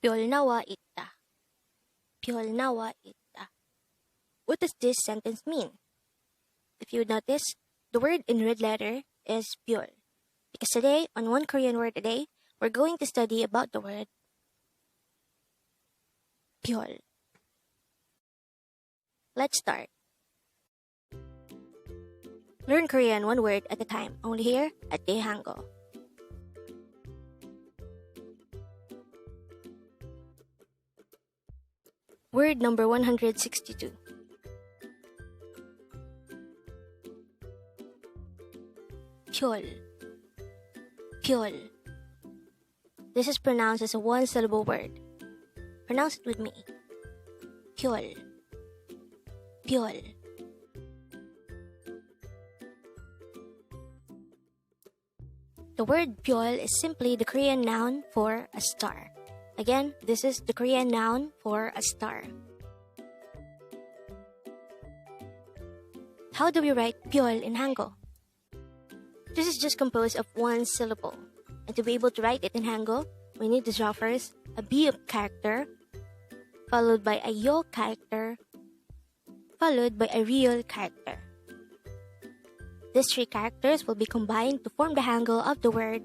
Piolnawa itta. Piolnawa itta. What does this sentence mean? If you would notice, the word in red letter is piol. Because today, on One Korean Word a Day, we're going to study about the word piol. Let's start. Learn Korean one word at a time, only here at Dae-Hangul. Word number 162. Piol. Piol. This is pronounced as a one-syllable word. Pronounce it with me. Piol. Piol. The word piol is simply the Korean noun for a star. Again, this is the Korean noun for a star. How do we write piol in Hangul? This is just composed of one syllable. And to be able to write it in Hangul, we need to draw first a B character, followed by a yo character, followed by a real character. These three characters will be combined to form the Hangul of the word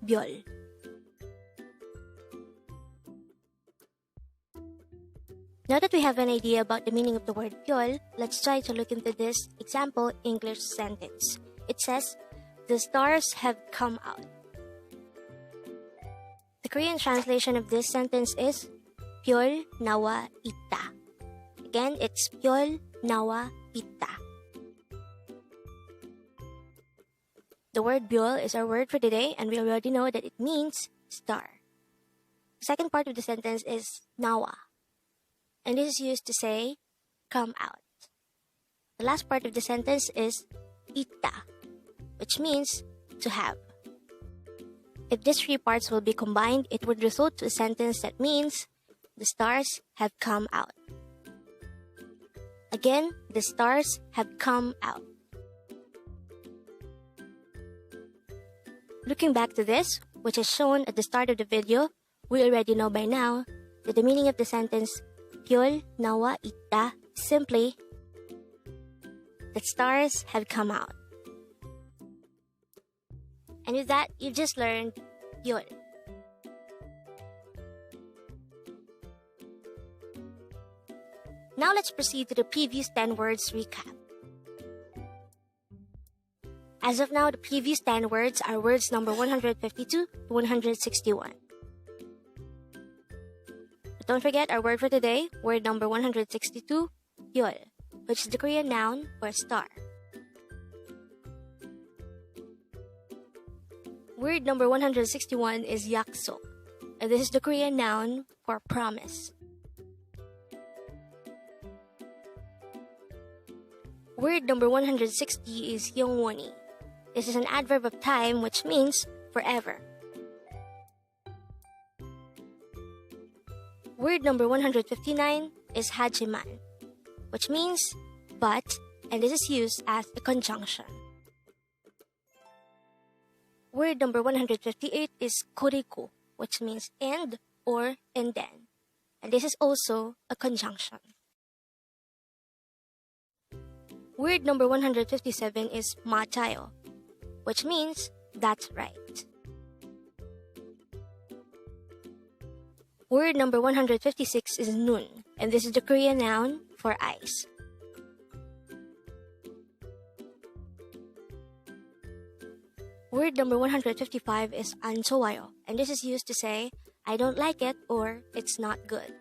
BYEOL. Now that we have an idea about the meaning of the word BYEOL, let's try to look into this example English sentence. It says, "The stars have come out." The Korean translation of this sentence is "Piol nawa ita." Again, it's "Piol nawa ita." The word BYEOL is our word for today, and we already know that it means star. The second part of the sentence is nawa, and this is used to say come out. The last part of the sentence is ita, which means to have. If these three parts will be combined, it would result to a sentence that means the stars have come out. Again, the stars have come out. Looking back to this, which is shown at the start of the video, we already know by now that the meaning of the sentence "Piol nawa ita" simply the stars have come out. And with that, you've just learned BYEOL. Now let's proceed to the previous 10 words recap. As of now, the previous 10 words are words number 152 to 161. But don't forget our word for today, word number 162, BYEOL, which is the Korean noun for star. Word number 161 is yakso, and this is the Korean noun for promise. Word number 160 is hyungwoni. This is an adverb of time which means forever. Word number 159 is hajiman, which means but, and this is used as a conjunction. Word number 158 is koriko, which means and or and then, and this is also a conjunction. Word number 157 is machayo, which means that's right. Word number 156 is nun, and this is the Korean noun for ice. Word number 155 is an 좋아요, and this is used to say I don't like it or it's not good.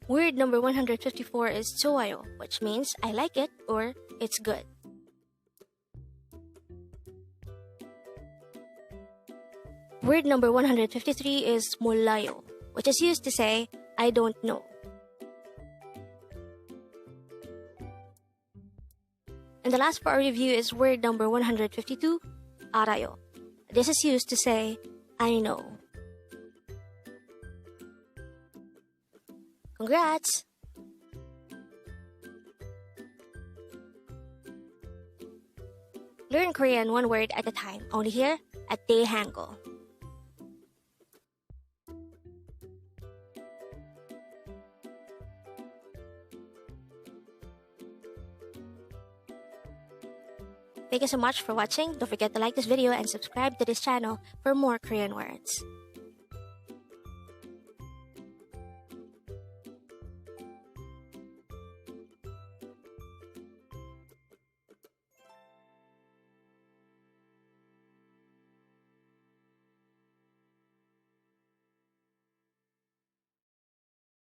Word number 154 is 좋아요, which means I like it or it's good. Word number 153 is 몰라요, which is used to say I don't know. And the last for our review is word number 152, 알아요. This is used to say I know. Congrats! Learn Korean one word at a time, only here at Dae-Hangul. Thank you so much for watching. Don't forget to like this video and subscribe to this channel for more Korean words.